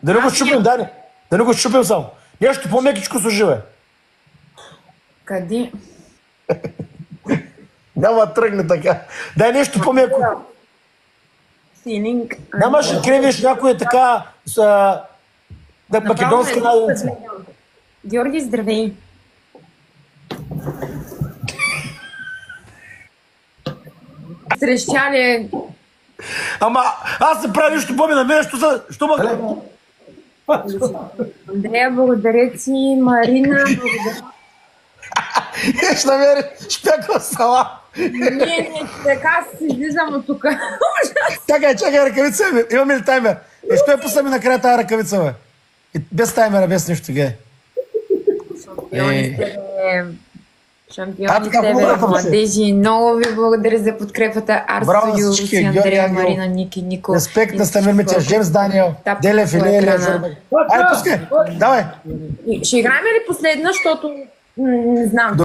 Да не го щупим, Дани. Да не го щупим само. Нещо по-мекичко служи, бе. Къде? Няма да тръгне така. Дай нещо по-меко. Силинг. Нямаш да кревиш някой така да македонска наденица. Георги, здравей. Срещали. Ама аз не правя нищо по-ми на мен, що ма... Андрея, благодаря ти. Марина, благодаря. Ще намери шпекла сала. Не, така си излизам от тук. Чакай, ръкавица ми. Имаме ли таймер? Що я пусна ми накрая тази ръкавица, бе? Без таймера, без нищо, гей. Шампиони с тебе, младежи. Много ви благодаря за подкрепата. Арсо, Юруси, Андрея, Марина, Ники, Нико. Респект на Стамир Митя, Жемс Даниел, Делев, Илия, Журбек. Айде, пускай, давай. Ще играем ли последна, защото не знам.